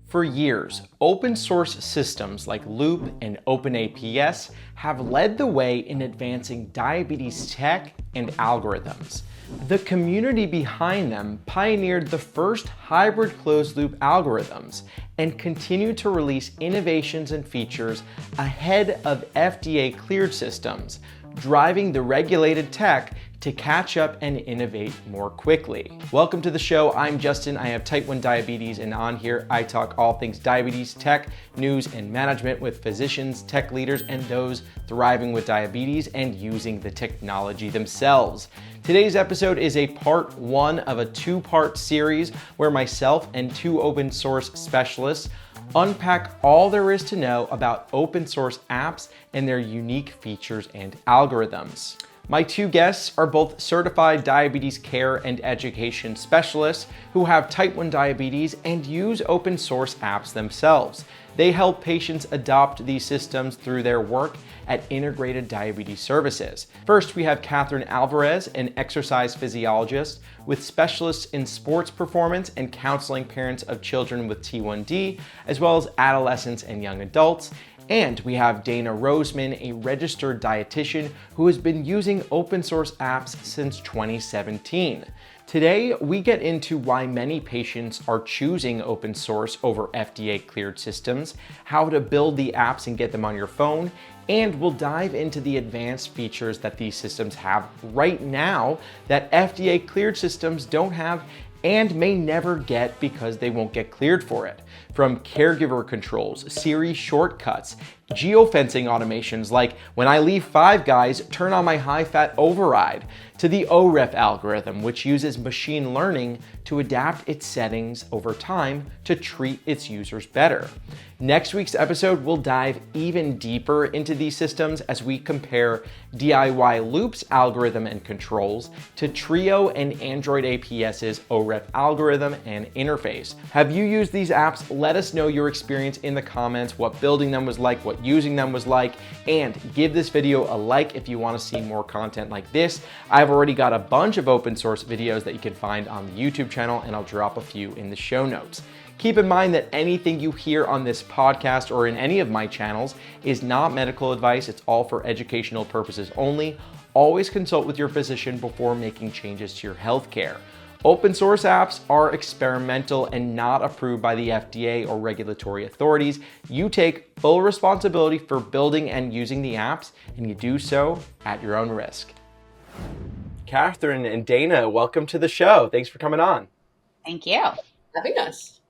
For years, open source systems like Loop and AAPS have led the way in advancing diabetes tech and algorithms. The community behind them pioneered the first hybrid closed-loop algorithms and continue to release innovations and features ahead of FDA-cleared systems, driving the regulated tech to catch up and innovate more quickly. Welcome to the show. I'm Justin. I have type 1 diabetes, and on here I talk all things diabetes, tech, news, and management with physicians, tech leaders, and those thriving with diabetes and using the technology themselves. Today's episode is a part one of a two-part series where myself and two open source specialists unpack all there is to know about open source apps and their unique features and algorithms. My two guests are both certified diabetes care and education specialists who have type 1 diabetes and use open source apps themselves. They help patients adopt these systems through their work at Integrated Diabetes Services. First, we have Catherine Alvarez, an exercise physiologist with specialists in sports performance and counseling parents of children with T1D, as well as adolescents and young adults. And we have Dana Roseman, a registered dietitian who has been using open source apps since 2017. Today, we get into why many patients are choosing open source over FDA-cleared systems, how to build the apps and get them on your phone, and we'll dive into the advanced features that these systems have right now that FDA-cleared systems don't have and may never get because they won't get cleared for it. From Caregiver Controls, Siri Shortcuts, Geofencing automations like when I leave Five Guys, turn on my high-fat override, to the OREF algorithm, which uses machine learning to adapt its settings over time to treat its users better. Next week's episode, we'll dive even deeper into these systems as we compare DIY Loop's algorithm and controls to Trio and Android APS's OREF algorithm and interface. Have you used these apps? Let us know your experience in the comments, what building them was like, what using them was like, and give this video a like if you want to see more content like this. I've already got a bunch of open source videos that you can find on the YouTube channel, and I'll drop a few in the show notes. Keep in mind that anything you hear on this podcast or in any of my channels is not medical advice. It's all for educational purposes only. Always consult with your physician before making changes to your healthcare. Open source apps are experimental and not approved by the FDA or regulatory authorities. You take full responsibility for building and using the apps, and you do so at your own risk. Catherine and Dana, welcome to the show. Thanks for coming on. Thank you. Having us.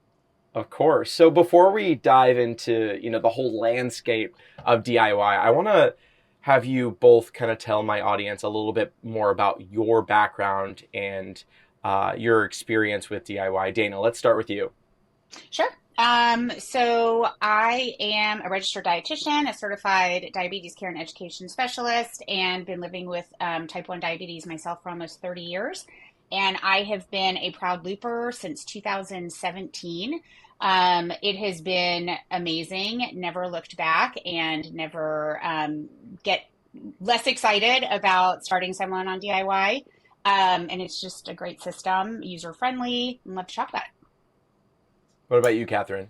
Of course. So before we dive into, the whole landscape of DIY, I want to have you both kind of tell my audience a little bit more about your background and your experience with DIY. Dana, let's start with you. Sure. So I am a registered dietitian, a certified diabetes care and education specialist, and been living with type 1 diabetes myself for almost 30 years. And I have been a proud looper since 2017. It has been amazing, never looked back, and never get less excited about starting someone on DIY. And it's just a great system, user-friendly, and love to talk about it. What about you, Catherine?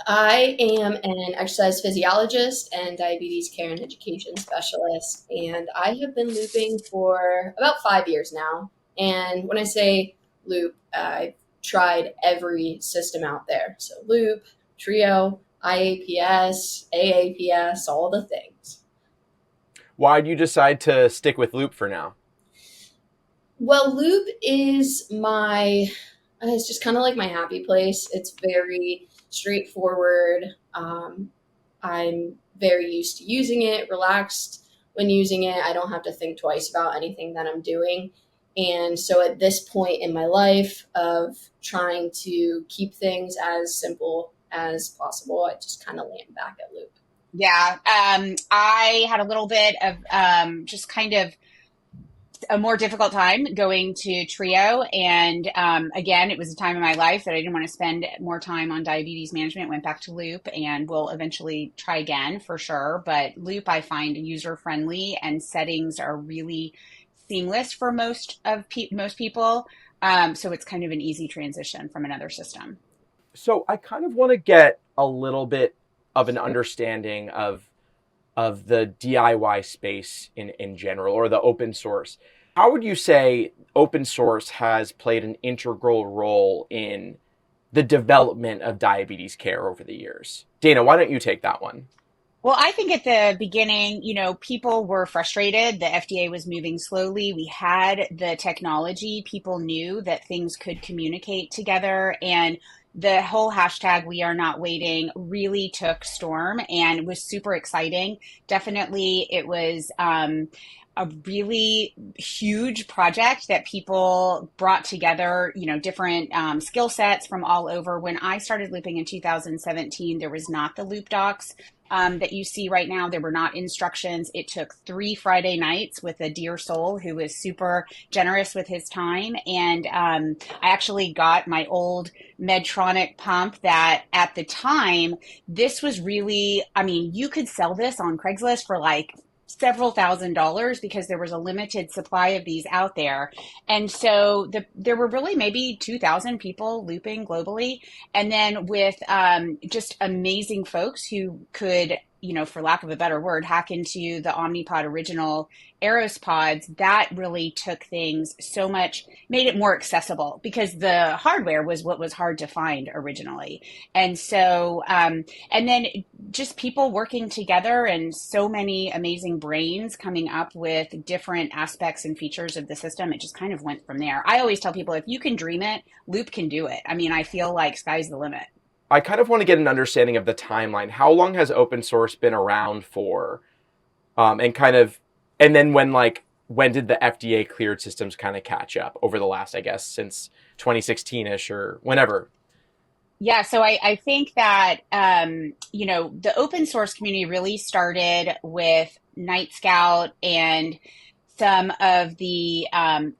I am an exercise physiologist and diabetes care and education specialist, and I have been looping for about 5 years now. And when I say Loop, I've tried every system out there. So Loop, Trio, IAPS, AAPS, all the things. Why did you decide to stick with Loop for now? Well, Loop is it's just kind of like my happy place. It's very straightforward. I'm very used to using it, relaxed when using it. I don't have to think twice about anything that I'm doing. And so at this point in my life of trying to keep things as simple as possible, I just kind of land back at Loop. Yeah. I had a little bit of just kind of a more difficult time going to Trio. And again, it was a time in my life that I didn't want to spend more time on diabetes management, went back to Loop, and will eventually try again for sure. But Loop I find user-friendly, and settings are really seamless for most people. So it's kind of an easy transition from another system. So I kind of want to get a little bit of an understanding of the DIY space in general, or the open source. How would you say open source has played an integral role in the development of diabetes care over the years? Dana, why don't you take that one? Well, I think at the beginning, people were frustrated. The FDA was moving slowly. We had the technology. People knew that things could communicate together. And the whole hashtag "We Are Not Waiting" really took storm and was super exciting. Definitely, it was a really huge project that people brought together, different skill sets from all over. When I started looping in 2017, there was not the loop docs that you see right now. There were not instructions. It took 3 Friday nights with a dear soul who was super generous with his time. And I actually got my old Medtronic pump that at the time, this was really, I mean, you could sell this on Craigslist for like several $1,000s because there was a limited supply of these out there. And so there were really maybe 2,000 people looping globally. And then with just amazing folks who could, for lack of a better word, hack into the Omnipod original Eros pods, that really took things so much, made it more accessible because the hardware was what was hard to find originally. And so, and then just people working together and so many amazing brains coming up with different aspects and features of the system. It just kind of went from there. I always tell people, if you can dream it, Loop can do it. I mean, I feel like sky's the limit. I kind of want to get an understanding of the timeline. How long has open source been around for? And kind of, and then when did the FDA cleared systems kind of catch up over the last, I guess, since 2016-ish or whenever? Yeah, so I think that, the open source community really started with Night Scout and some of the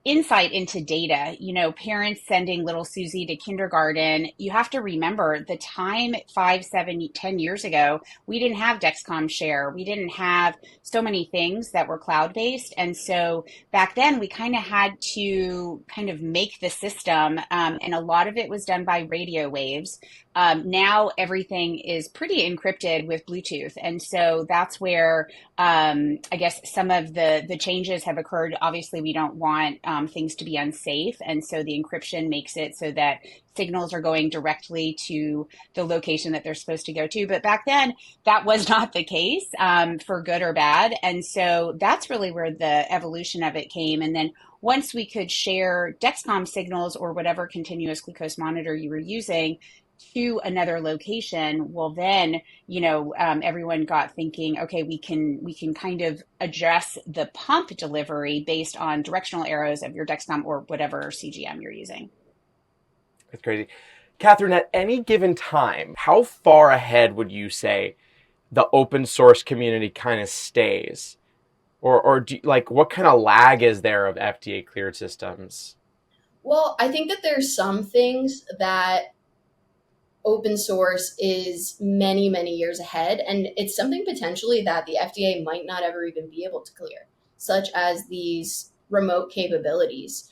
insight into data, parents sending little Susie to kindergarten. You have to remember the time 5, 7, 10 years ago, we didn't have Dexcom Share. We didn't have so many things that were cloud-based. And so back then we kind of had to kind of make the system, and a lot of it was done by radio waves. Now everything is pretty encrypted with Bluetooth. And so that's where I guess some of the changes have occurred. Obviously, we don't want things to be unsafe. And so the encryption makes it so that signals are going directly to the location that they're supposed to go to. But back then, that was not the case, for good or bad. And so that's really where the evolution of it came. And then once we could share Dexcom signals or whatever continuous glucose monitor you were using to another location, well then, everyone got thinking, okay, we can kind of address the pump delivery based on directional arrows of your Dexcom or whatever CGM you're using. It's crazy. Catherine, at any given time, how far ahead would you say the open source community kind of stays? Or what kind of lag is there of FDA cleared systems? Well, I think that there's some things that open source is many, many years ahead, and it's something potentially that the FDA might not ever even be able to clear, such as these remote capabilities.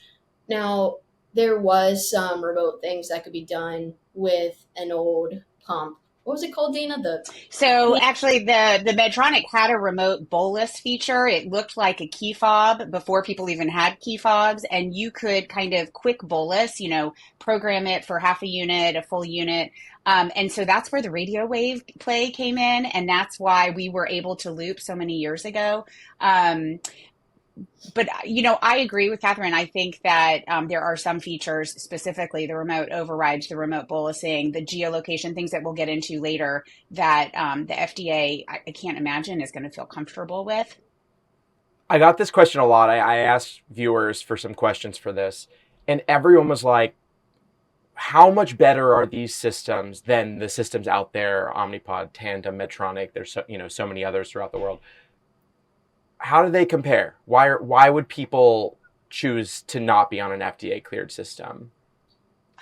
Now, there was some remote things that could be done with an old pump. What was it called, Dana? So actually, the Medtronic had a remote bolus feature. It looked like a key fob before people even had key fobs, and you could kind of quick bolus, program it for half a unit, a full unit. And so that's where the radio wave play came in, and that's why we were able to loop so many years ago. But I agree with Catherine. I think that there are some features, specifically the remote overrides, the remote bolusing, the geolocation, things that we'll get into later, that the FDA, I can't imagine, is going to feel comfortable with. I got this question a lot. I asked viewers for some questions for this, and everyone was like, how much better are these systems than the systems out there, Omnipod, Tandem, Medtronic? There's so many others throughout the world. How do they compare? Why would people choose to not be on an FDA cleared system?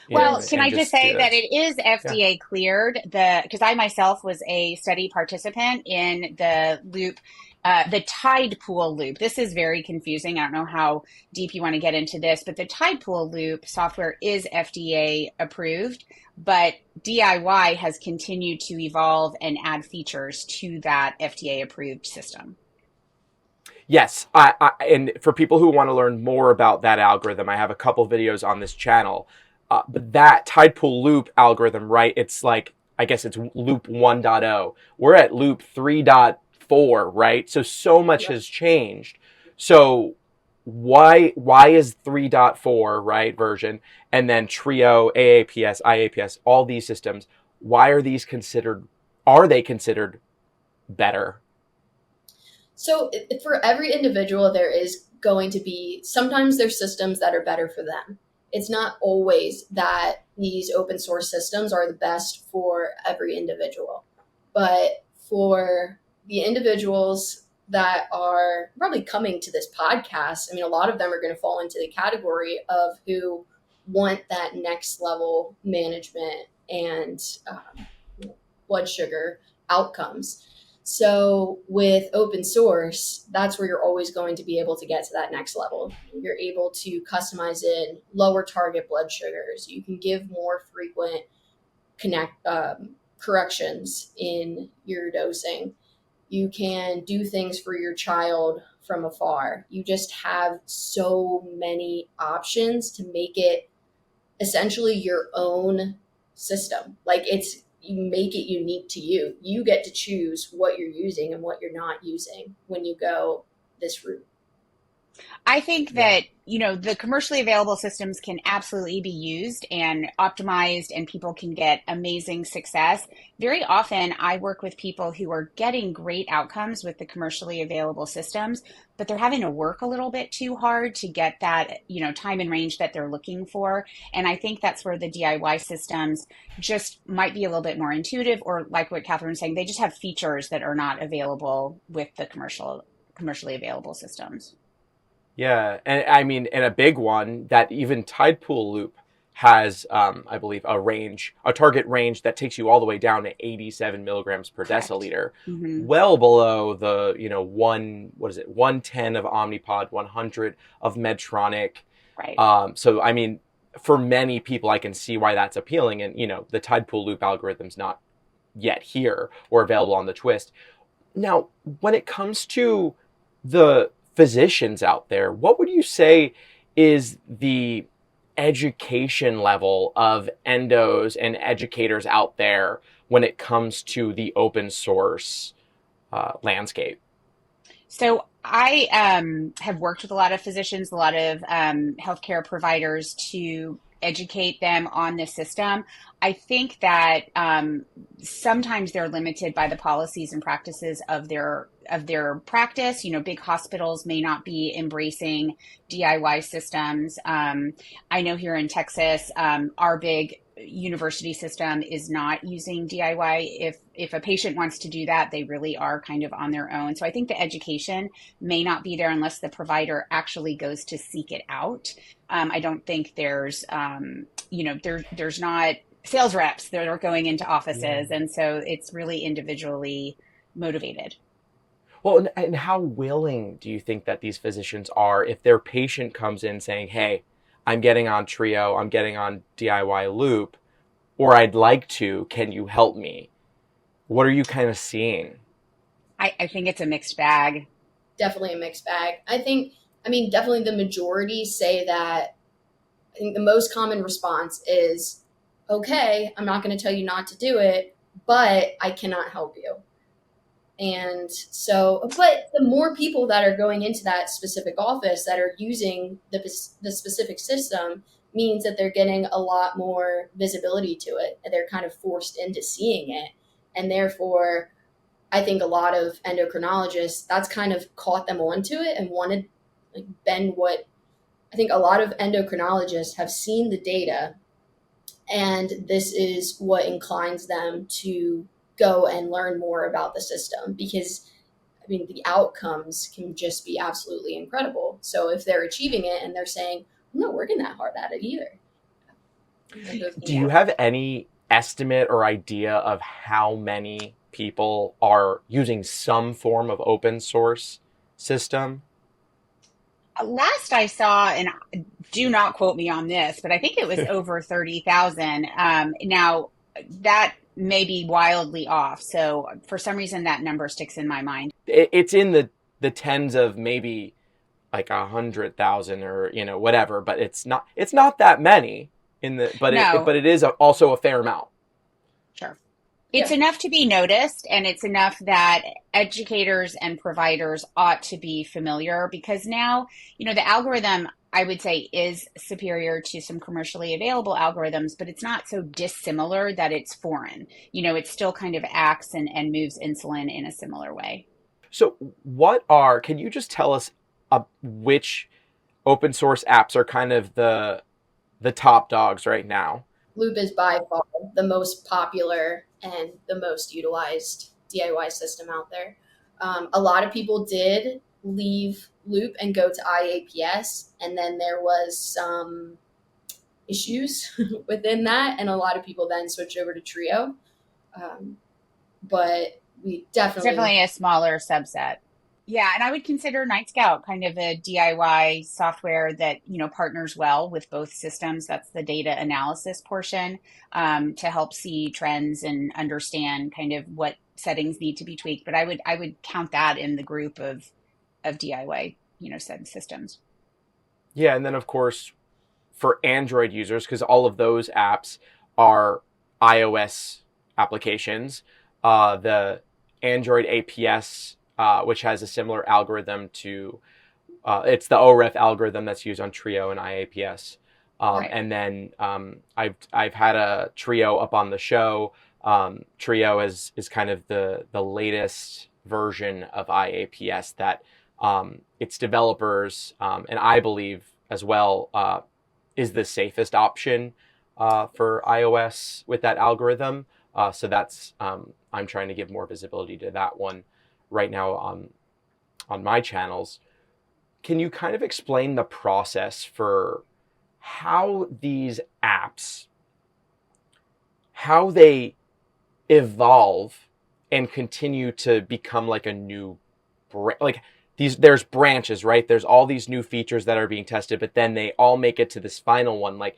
Well, can I just say that it is FDA cleared? Because I myself was a study participant in the loop, the Tide Pool loop. This is very confusing. I don't know how deep you want to get into this, but the Tide Pool loop software is FDA approved. but DIY has continued to evolve and add features to that FDA-approved system. Yes, and for people who want to learn more about that algorithm, I have a couple videos on this channel. But that tide pool loop algorithm, right? It's like, I guess it's loop 1.0. We're at loop 3.4, right? So much has changed. So why is 3.4, right, version, and then Trio, AAPS, IAPS, all these systems, why are they considered better? So for every individual, there is going to be, sometimes there's systems that are better for them. It's not always that these open source systems are the best for every individual. But for the individuals that are probably coming to this podcast, I mean, a lot of them are going to fall into the category of who want that next level management and blood sugar outcomes. So with open source, that's where you're always going to be able to get to that next level. You're able to customize in lower target blood sugars. You can give more frequent corrections in your dosing. You can do things for your child from afar. You just have so many options to make it essentially your own system. Like you make it unique to you. You get to choose what you're using and what you're not using when you go this route. I think that, the commercially available systems can absolutely be used and optimized, and people can get amazing success. Very often, I work with people who are getting great outcomes with the commercially available systems, but they're having to work a little bit too hard to get that, time and range that they're looking for. And I think that's where the DIY systems just might be a little bit more intuitive, or like what Catherine was saying, they just have features that are not available with the commercially available systems. Yeah, and I mean, and a big one that even Tide Pool Loop has, I believe, a target range that takes you all the way down to 87 milligrams per Correct. deciliter, Hmm. well below the, 110 of Omnipod, 100 of Medtronic. Right. So, I mean, for many people, I can see why that's appealing. And, the Tide Pool Loop algorithm's not yet here or available on the Twist. Now, when it comes to the physicians out there, what would you say is the education level of endos and educators out there when it comes to the open source landscape? So I have worked with a lot of physicians, a lot of healthcare providers to educate them on the system. I think that sometimes they're limited by the policies and practices of their practice. Big hospitals may not be embracing DIY systems. I know here in Texas, our big university system is not using DIY. If a patient wants to do that, they really are kind of on their own. So I think the education may not be there unless the provider actually goes to seek it out. I don't think there's there's not sales reps that are going into offices, and so it's really individually motivated. Well, and how willing do you think that these physicians are if their patient comes in saying, hey, I'm getting on Trio, I'm getting on DIY Loop, or I'd like to, can you help me? What are you kind of seeing? I think it's a mixed bag. Definitely a mixed bag. Definitely the majority say that. I think the most common response is, okay, I'm not going to tell you not to do it, but I cannot help you. And so, but the more people that are going into that specific office that are using the specific system means that they're getting a lot more visibility to it. And they're kind of forced into seeing it. And therefore, I think a lot of endocrinologists, that's kind of caught them onto it and wanted, like, bend what I think a lot of endocrinologists have seen the data, and this is what inclines them to go and learn more about the system because the outcomes can just be absolutely incredible. So if they're achieving it and they're saying, I'm not working that hard at it either. Do you have any estimate or idea of how many people are using some form of open source system? Last I saw, and do not quote me on this, but I think it was over 30,000. Now that may be wildly off. So for some reason, that number sticks in my mind. It's in the tens of maybe like 100,000 or whatever, but it's not that many No, but it is also a fair amount. sure. It's Yeah. enough to be noticed, and it's enough that educators and providers ought to be familiar because now, the algorithm, I would say, is superior to some commercially available algorithms, but it's not so dissimilar that it's foreign. It still kind of acts and moves insulin in a similar way. So can you just tell us which open source apps are kind of the top dogs right now? Loop is by far the most popular and the most utilized DIY system out there. A lot of people did leave Loop and go to IAPS, and then there was some issues within that, and a lot of people then switched over to Trio. Um, but we It's definitely, definitely a smaller subset. Yeah, and I would consider Night Scout kind of a DIY software that, partners well with both systems. That's the data analysis portion, to help see trends and understand kind of what settings need to be tweaked. But I would count that in the group of DIY, systems. Yeah, and then of course for Android users, because all of those apps are iOS applications, the Android APS, which has a similar algorithm to, it's the OREF algorithm that's used on Trio and IAPS. right. And then I've had a Trio up on the show. Trio is kind of the latest version of IAPS that its developers and I believe as well is the safest option for iOS with that algorithm. So that's I'm trying to give more visibility to that one right now on my channels. Can you kind of explain the process for how these apps, how they evolve and continue to become like a new like there's branches, right? There's all these new features that are being tested, but then they all make it to this final one. Like,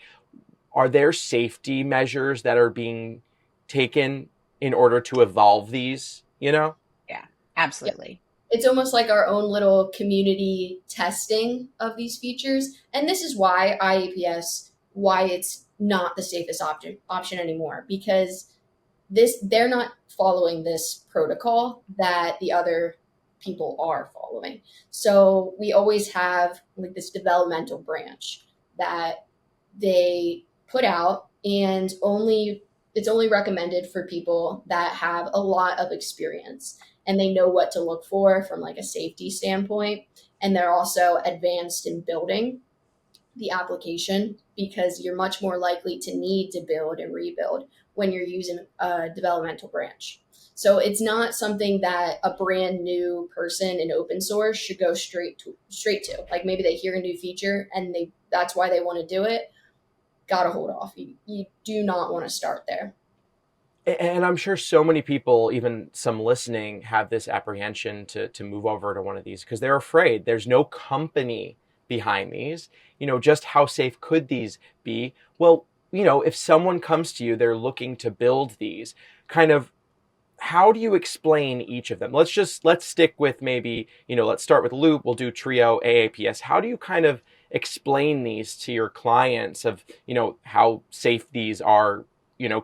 are there safety measures that are being taken in order to evolve these, Yeah, Yeah. absolutely. It's almost like our own little community testing of these features. And this is why IAPS, why it's not the safest option anymore, because they're not following this protocol that the other people are following. So we always have like this developmental branch that they put out, and only it's only recommended for people that have a lot of experience and they know what to look for from like a safety standpoint, and they're also advanced in building the application because you're much more likely to need to build and rebuild when you're using a developmental branch. So it's not something that a brand new person in open source should go straight to. Like maybe they hear a new feature and that's why they want to do it. Gotta hold off. You do not want to start there. And I'm sure so many people, even some listening, have this apprehension to move over to one of these because they're afraid. There's no company behind these. Just how safe could these be? Well, if someone comes to you, they're looking to build these, kind of, how do you explain each of them? Let's stick with maybe, let's start with Loop. We'll do Trio, AAPS. How do you kind of explain these to your clients of, how safe these are,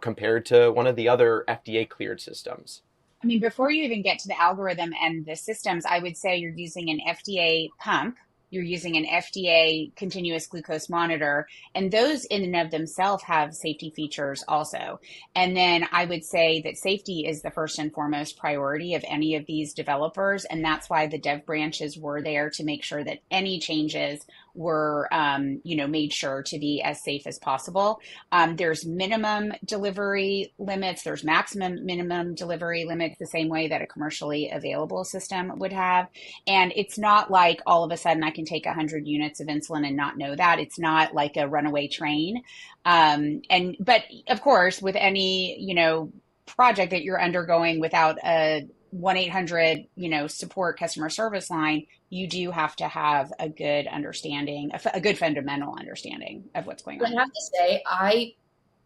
compared to one of the other FDA cleared systems? I mean, before you even get to the algorithm and the systems, I would say you're using an FDA pump, you're using an FDA continuous glucose monitor, and those in and of themselves have safety features also. And then I would say that safety is the first and foremost priority of any of these developers, and that's why the dev branches were there to make sure that any changes were, made sure to be as safe as possible. There's minimum delivery limits. There's maximum minimum delivery limits, the same way that a commercially available system would have. And it's not like all of a sudden I can take 100 units of insulin and not know that. It's not like a runaway train. But of course, with any, project that you're undergoing without a 1-800, support customer service line, you do have to have a good understanding, a good fundamental understanding of what's going I on. have to say, I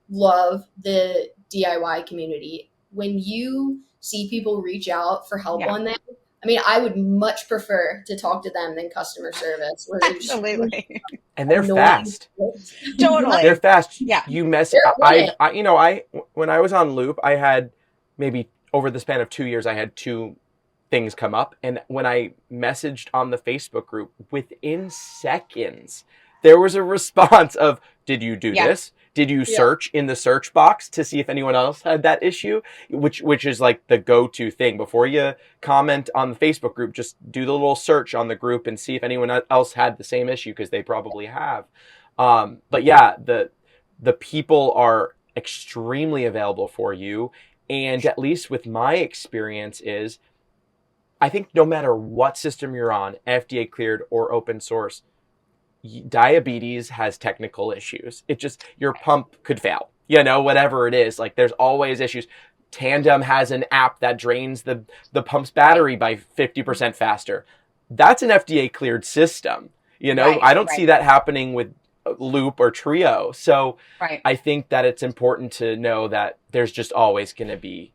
love the DIY community. When you see people reach out for help Yeah, on that, I mean, I would much prefer to talk to them than customer service, where there's just absolutely. And they're annoying. fast. They're Totally. fast. Yeah. You mess. They're on it. When I was on Loop, I had maybe over the span of 2 years, I had two things come up, and when I messaged on the Facebook group, within seconds, there was a response of, "Did you do Yeah. this? Did you Yeah. search in the search box to see if anyone else had that issue?" Which is like the go-to thing before you comment on the Facebook group. Just do the little search on the group and see if anyone else had the same issue, because they probably have. But yeah, the people are extremely available for you. And at least with my experience is, I think no matter what system you're on, FDA cleared or open source, diabetes has technical issues. It just, your pump could fail, whatever it is. Like, there's always issues. Tandem has an app that drains the pump's battery by 50% faster. That's an FDA cleared system. I don't see Right. that happening with Loop or Trio. So Right. I think that it's important to know that there's just always going to be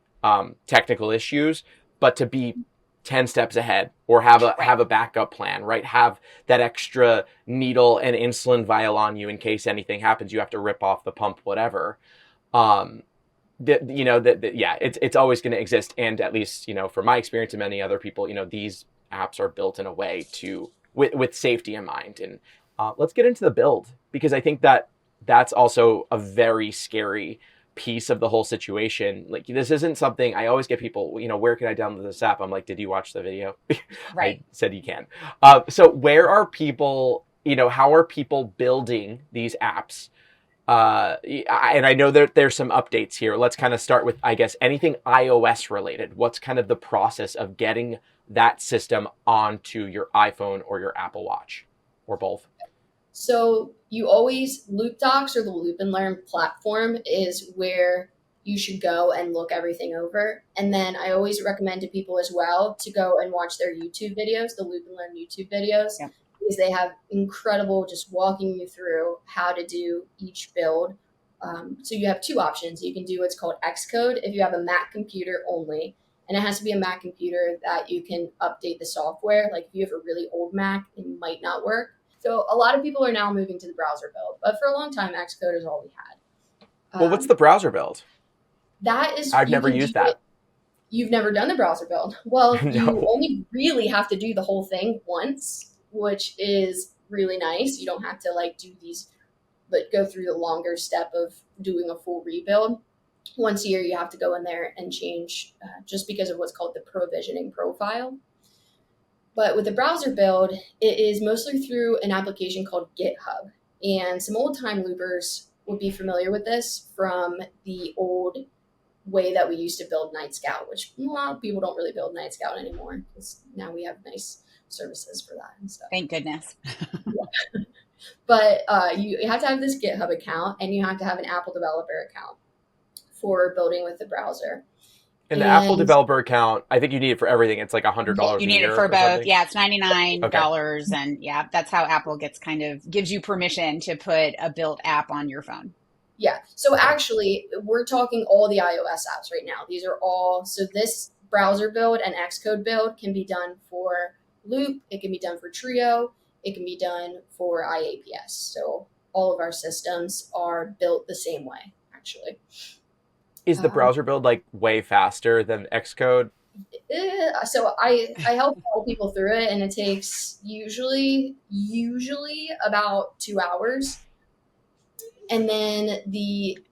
technical issues, but to be 10 steps ahead, or have Right. a backup plan, right? Have that extra needle and insulin vial on you in case anything happens. You have to rip off the pump, whatever. Um, yeah, it's always going to exist. And at least, from my experience and many other people, these apps are built in a way to, with safety in mind. And let's get into the build, because I think that that's also a very scary piece of the whole situation. Like, this isn't something, I always get people, where can I download this app? I'm like, did you watch the video? I Right. said you can. So where are people, how are people building these apps? And I know that there's some updates here. Let's kind of start with, I guess, anything iOS related. What's kind of the process of getting that system onto your iPhone or your Apple Watch, or both? So you always, Loop Docs or the Loop and Learn platform is where you should go and look everything over. And then I always recommend to people as well to go and watch their YouTube videos, the Loop and Learn YouTube videos, Yeah. because they have incredible, just walking you through how to do each build. So you have two options. You can do what's called Xcode if you have a Mac computer only. And it has to be a Mac computer that you can update the software. Like, if you have a really old Mac, it might not work. So a lot of people are now moving to the browser build, but for a long time, Xcode is all we had. Well, what's the browser build? That is, I've you never can used do it. that. You've never done the browser build. Well, you No. only really have to do the whole thing once, which is really nice. You don't have to go through the longer step of doing a full rebuild. Once a year, you have to go in there and change, just because of what's called the provisioning profile. But with the browser build, it is mostly through an application called GitHub. And some old time loopers would be familiar with this from the old way that we used to build Night Scout, which a lot of people don't really build Night Scout anymore, because now we have nice services for that and stuff. Thank goodness. But you have to have this GitHub account, and you have to have an Apple developer account for building with the browser. And the Apple developer account, I think you need it for everything. It's like $100 a You need year it for or both. something. Yeah, it's $99. Okay. And yeah, that's how Apple gives you permission to put a built app on your phone. Yeah. So actually, we're talking all the iOS apps right now. These are all, so this browser build and Xcode build can be done for Loop. It can be done for Trio. It can be done for AAPS. So all of our systems are built the same way, actually. Is the browser build like way faster than Xcode? So I help people through it, and it takes usually about 2 hours. And then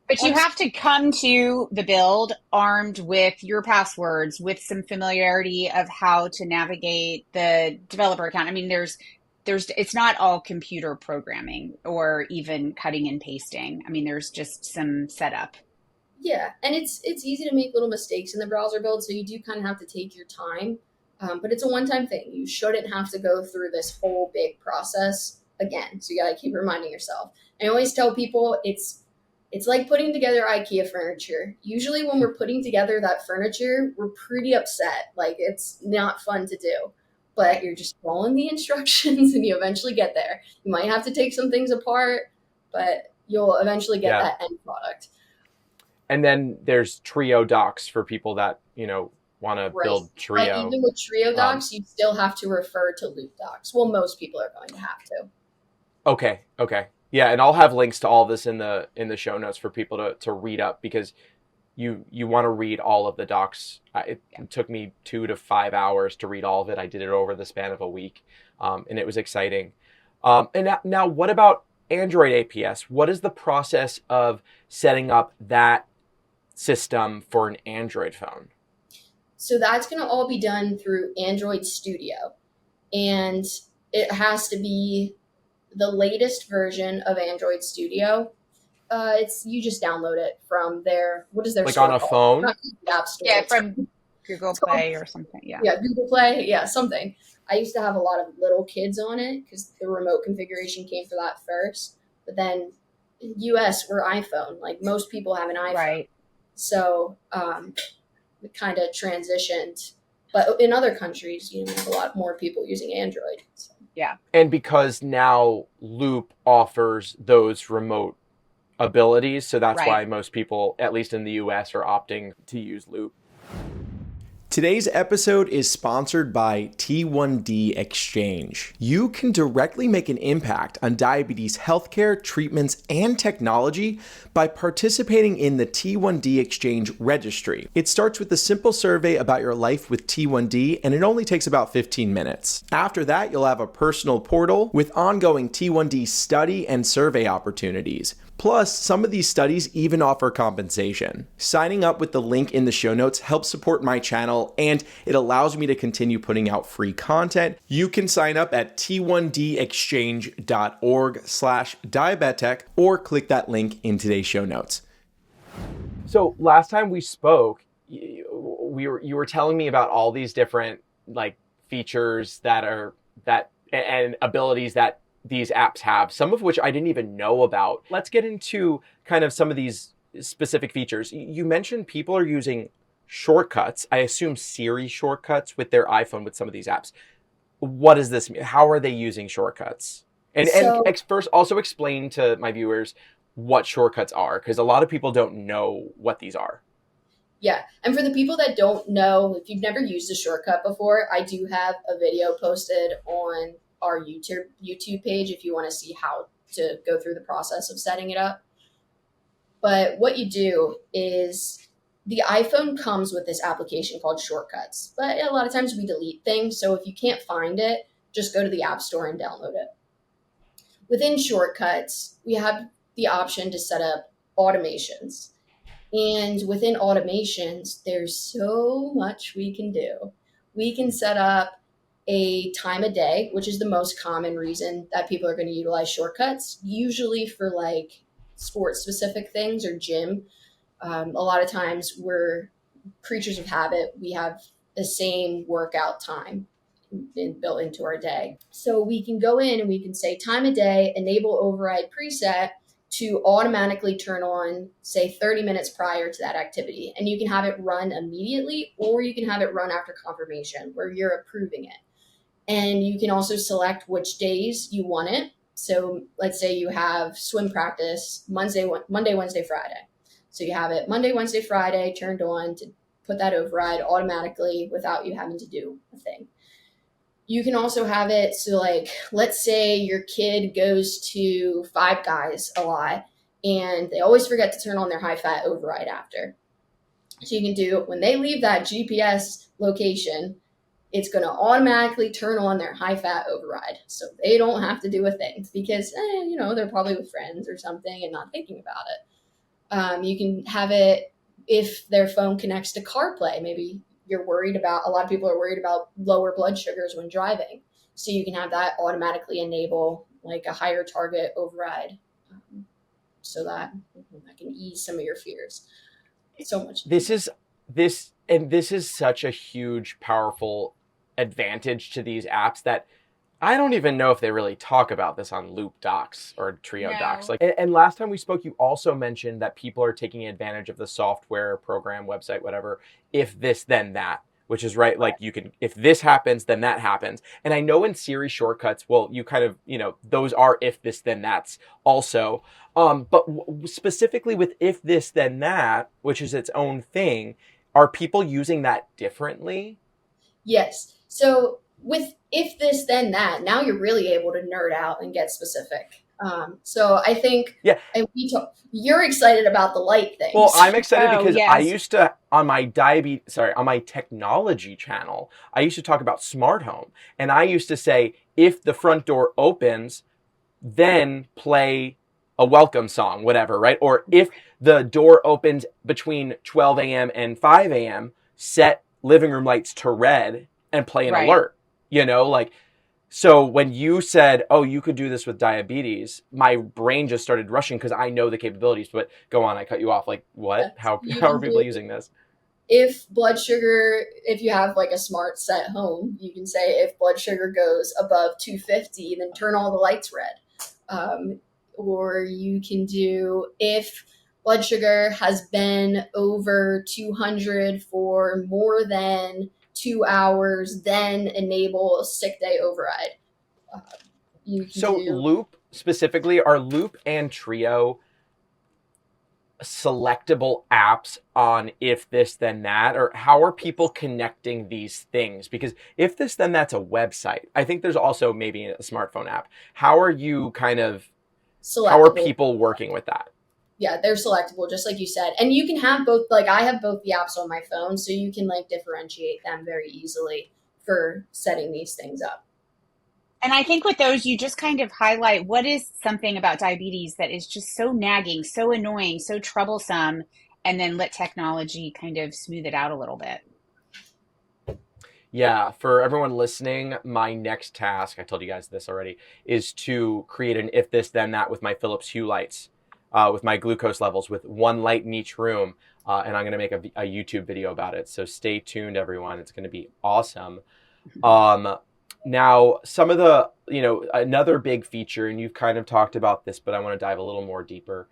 But you have to come to the build armed with your passwords, with some familiarity of how to navigate the developer account. I mean, it's not all computer programming or even cutting and pasting. I mean, there's just some setup. Yeah, and it's easy to make little mistakes in the browser build, so you do kind of have to take your time. But it's a one-time thing. You shouldn't have to go through this whole big process again. So you got to keep reminding yourself. I always tell people it's It's like putting together IKEA furniture. Usually when we're putting together that furniture, we're pretty upset. Like, it's not fun to do. But you're just following the instructions and you eventually get there. You might have to take some things apart, but you'll eventually get Yeah. that end product. And then there's Trio docks for people that, want to Right. build But Trio. even with Trio docs, you still have to refer to Loop docs. Well, most people are going to have to. Okay. Yeah, and I'll have links to all this in the show notes for people to read up, because you want to read all of the docs. It took me 2 to 5 hours to read all of it. I did it over the span of a week, and it was exciting. And now, what about Android APS? What is the process of setting up that system for an Android phone? So that's going to all be done through Android Studio. And it has to be the latest version of Android Studio. You just download it from their, what is their Like store on a called? phone? Not the App Store. Yeah, from Google Play or something. Yeah, Google Play. Yeah, something. I used to have a lot of little kids on it because the remote configuration came for that first. But then US, we're iPhone. Like, most people have an iPhone. Right. So it kind of transitioned. But in other countries, a lot more people using Android. So. Yeah. And because now Loop offers those remote abilities, so that's why most people, at least in the US, are opting to use Loop. Today's episode is sponsored by T1D Exchange. You can directly make an impact on diabetes healthcare, treatments, and technology by participating in the T1D Exchange registry. It starts with a simple survey about your life with T1D, and it only takes about 15 minutes. After that, you'll have a personal portal with ongoing T1D study and survey opportunities. Plus, some of these studies even offer compensation. Signing up with the link in the show notes helps support my channel, and it allows me to continue putting out free content. You can sign up at t1dexchange.org/diabetic or click that link in today's show notes. So last time we spoke, you were telling me about all these different features and abilities that these apps have, some of which I didn't even know about. Let's get into kind of some of these specific features. You mentioned people are using shortcuts. I assume Siri shortcuts with their iPhone with some of these apps. What does this mean? How are they using shortcuts? And first, also explain to my viewers what shortcuts are, because a lot of people don't know what these are. Yeah, and for the people that don't know, if you've never used a shortcut before, I do have a video posted on our YouTube page if you want to see how to go through the process of setting it up. But what you do is the iPhone comes with this application called Shortcuts, but a lot of times we delete things. So if you can't find it, just go to the App Store and download it. Within Shortcuts, we have the option to set up automations. And within automations, there's so much we can do. We can set up a time of day, which is the most common reason that people are going to utilize shortcuts, usually for sports specific things or gym. A lot of times we're creatures of habit. We have the same workout time built into our day. So we can go in and we can say time of day, enable override preset to automatically turn on, say, 30 minutes prior to that activity. And you can have it run immediately, or you can have it run after confirmation where you're approving it. And you can also select which days you want it. So let's say you have swim practice Monday, Wednesday, Friday. So you have it Monday, Wednesday, Friday turned on to put that override automatically without you having to do a thing. You can also have it so let's say your kid goes to Five Guys a lot and they always forget to turn on their high fat override after. So you can do, when they leave that GPS location, it's going to automatically turn on their high fat override. So they don't have to do a thing because, they're probably with friends or something and not thinking about it. You can have it if their phone connects to CarPlay. Maybe you're worried about, a lot of people are worried about lower blood sugars when driving. So you can have that automatically enable a higher target override so that can ease some of your fears. So much. This is such a huge, powerful advantage to these apps that I don't even know if they really talk about this on Loop docs or Trio docs. No. Like, and last time we spoke, you also mentioned that people are taking advantage of the software, program, website, whatever. If this, then that, which is right. Like you can, if this happens, then that happens. And I know in Siri Shortcuts, well, you kind of, those are if this, then that's also. But specifically with if this, then that, which is its own thing, are people using that differently? Yes. So with if this, then that, now you're really able to nerd out and get specific. So I think, Yeah. and you're excited about the light Well, things. I'm excited Oh, because I yes. used to on my on my technology channel, I used to talk about smart home, and I used to say if the front door opens, then play a welcome song, whatever, right? Or if the door opens between 12 a.m. and 5 a.m., set living room lights to red and play an Right. alert. Like so when you said, "Oh, you could do this with diabetes," my brain just started rushing because I know the capabilities. But go on, I cut you off. Like, what? How You how are can people do using this? if blood sugar, if you have like a smart set home, you can say if blood sugar goes above 250, then turn all the lights red. Um, or you can do if blood sugar has been over 200 for more than 2 hours, then enable a sick day override. Uh, you can So do Loop specifically, are Loop and Trio selectable apps on if this then that, or how are people connecting these things? Because if this then that's a website, I think there's also maybe a smartphone app. How are you how are selectable. people working with that? Yeah, they're selectable, just like you said. And you can have both, like I have both the apps on my phone, so you can like differentiate them very easily for setting these things up. And I think with those, you just kind of highlight what is something about diabetes that is just so nagging, so annoying, so troublesome, and then let technology kind of smooth it out a little bit. Yeah, for everyone listening, my next task, I told you guys this already, is to create an if this then that with my Philips Hue lights, with my glucose levels, with one light in each room, and I'm going to make a YouTube video about it. So stay tuned, everyone. It's going to be awesome. Um, Now, some of the, another big feature, and you've kind of talked about this, but I want to dive a little more deeper,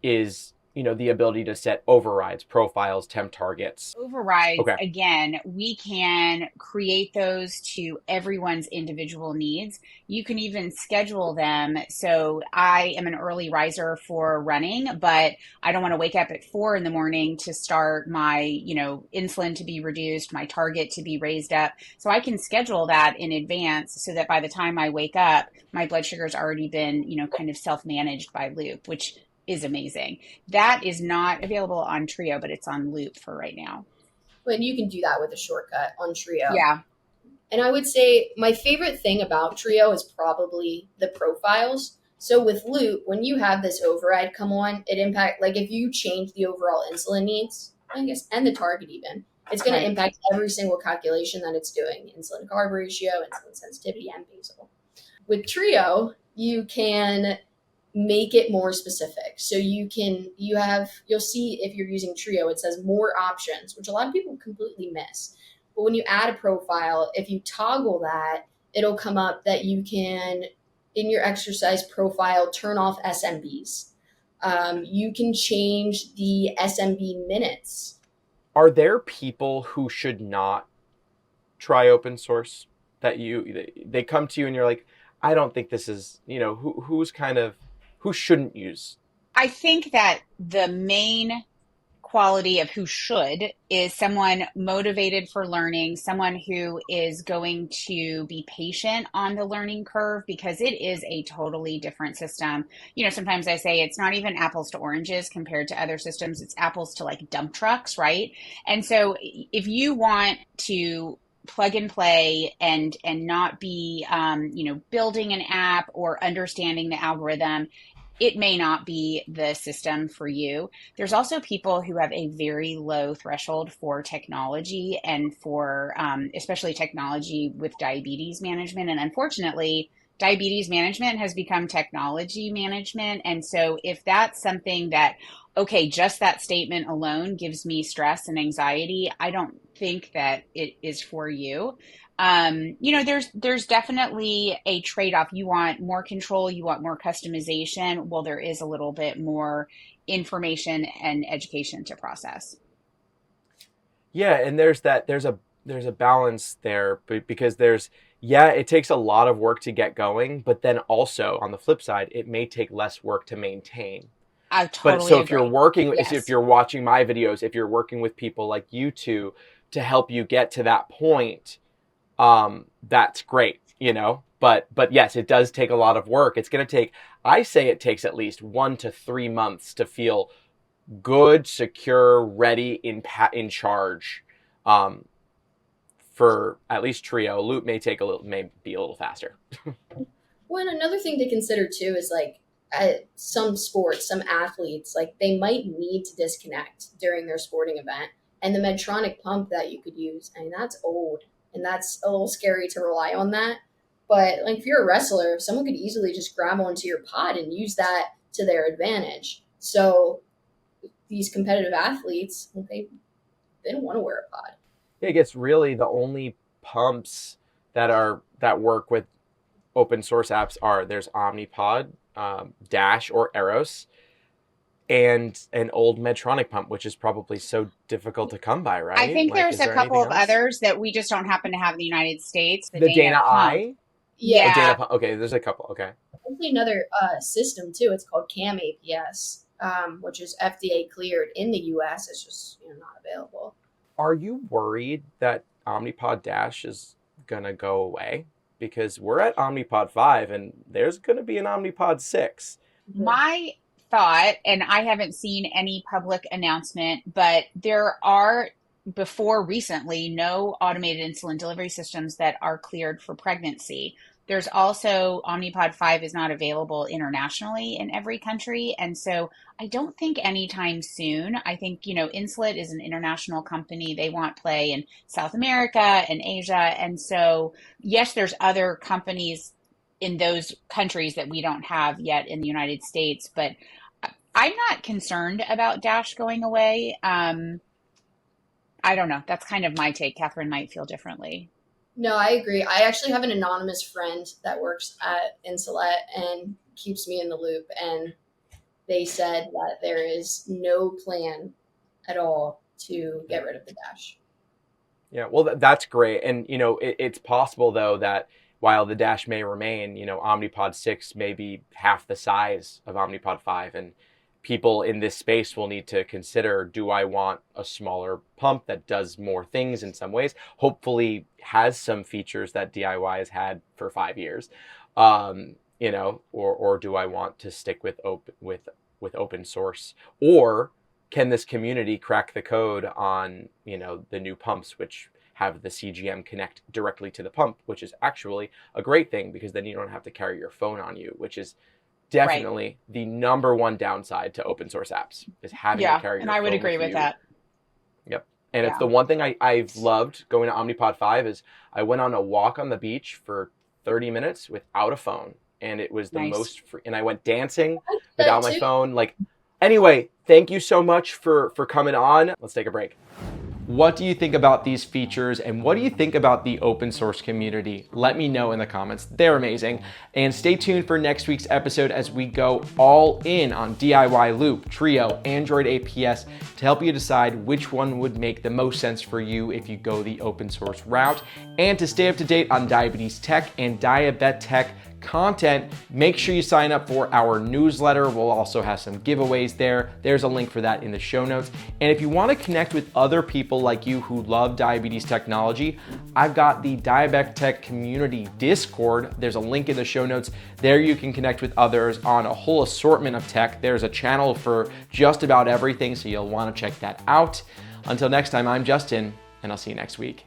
is, the ability to set overrides, profiles, temp targets. Overrides, Okay. again, we can create those to everyone's individual needs. You can even schedule them. So I am an early riser for running, but I don't want to wake up at 4 in the morning to start my, insulin to be reduced, my target to be raised up. So I can schedule that in advance so that by the time I wake up, my blood sugar's already been, kind of self-managed by Loop, which is amazing. That is not available on Trio, but it's on Loop for right now. And you can do that with a shortcut on Trio. Yeah. And I would say my favorite thing about Trio is probably the profiles. So with Loop, when you have this override come on, it impact like if you change the overall insulin needs, I guess, and the target even, it's going to Right. impact every single calculation that it's doing: insulin to carb ratio, insulin sensitivity, and basal. With Trio, you can make it more specific. So you'll see if you're using Trio, it says more options, which a lot of people completely miss. But when you add a profile, if you toggle that, it'll come up that you can, in your exercise profile, turn off SMBs. You can change the SMB minutes. Are there people who should not try open source that they come to you and you're like, I don't think this is, who shouldn't use? I think that the main quality of who should is someone motivated for learning, someone who is going to be patient on the learning curve because it is a totally different system. Sometimes I say it's not even apples to oranges compared to other systems, it's apples to like dump trucks, right? And so if you want to plug and play and not be building an app or understanding the algorithm, it may not be the system for you. There's also people who have a very low threshold for technology and for especially technology with diabetes management. And unfortunately, diabetes management has become technology management. And so if that's something that okay, just that statement alone gives me stress and anxiety, I don't think that it is for you. There's definitely a trade-off. You want more control, you want more customization. Well, there is a little bit more information and education to process. Yeah, and there's a balance there because it takes a lot of work to get going, but then also on the flip side, it may take less work to maintain. I But totally so if you're agree. working, if Yes. you're watching my videos, if you're working with people like you two to help you get to that point, that's great, But yes, it does take a lot of work. It's going to take, I say it takes at least 1 to 3 months to feel good, secure, ready, in charge. Um, for at least Trio, Loop may be a little faster. Well, and another thing to consider too is like some sports, some athletes, like they might need to disconnect during their sporting event. And the Medtronic pump that you could use, I mean, that's old and that's a little scary to rely on that. But like if you're a wrestler, someone could easily just grab onto your pod and use that to their advantage. So these competitive athletes, they don't want to wear a pod. I guess really the only pumps that work with open source apps there's Omnipod, Dash or Eros, and an old Medtronic pump, which is probably so difficult to come by, I right? think Like, there's is a there couple anything of else? others that we just don't happen to have in the United States. The The Dana Dana pump. I? Oh, Yeah, Dana Yeah. pump. Okay, there's a couple. Okay. hopefully another system too. It's called AAPS, which is FDA cleared in the US. It's just not available. Are you worried that Omnipod Dash is gonna go away? Because we're at Omnipod 5 and there's gonna be an Omnipod 6. My thought, and I haven't seen any public announcement, but there are, before recently, no automated insulin delivery systems that are cleared for pregnancy. There's also Omnipod 5 is not available internationally in every country. And so I don't think anytime soon. I think, Insulet is an international company. They want play in South America and Asia. And so, yes, there's other companies in those countries that we don't have yet in the United States, but I'm not concerned about Dash going away. I don't know. That's kind of my take. Catherine might feel differently. No, I agree. I actually have an anonymous friend that works at Insulet and keeps me in the loop. And they said that there is no plan at all to get rid of the Dash. Yeah, well, that's great. And, it's possible, though, that while the Dash may remain, Omnipod 6 may be half the size of Omnipod 5. And people in this space will need to consider, do I want a smaller pump that does more things in some ways, hopefully has some features that DIY has had for 5 years, or do I want to stick with open source? Or can this community crack the code on, the new pumps, which have the CGM connect directly to the pump, which is actually a great thing because then you don't have to carry your phone on you, which is definitely the number one downside to open source apps is having to Yeah, carry and your I would phone agree with you. that. Yep. And it's Yeah. the one thing I've loved going to Omnipod 5 is I went on a walk on the beach for 30 minutes without a phone. And it was the Nice. most free, and I went dancing I like without that my too. phone. Anyway, thank you so much for coming on. Let's take a break. What do you think about these features and what do you think about the open source community? Let me know in the comments. They're amazing. And stay tuned for next week's episode as we go all in on DIY Loop, Trio, Android APS to help you decide which one would make the most sense for you if you go the open source route. And to stay up to date on diabetes tech and diabet tech content, make sure you sign up for our newsletter. We'll also have some giveaways there. There's a link for that in the show notes. And if you want to connect with other people like you who love diabetes technology, I've got the Diabetic Tech Community Discord. There's a link in the show notes. There you can connect with others on a whole assortment of tech. There's a channel for just about everything, so you'll want to check that out. Until next time, I'm Justin, and I'll see you next week.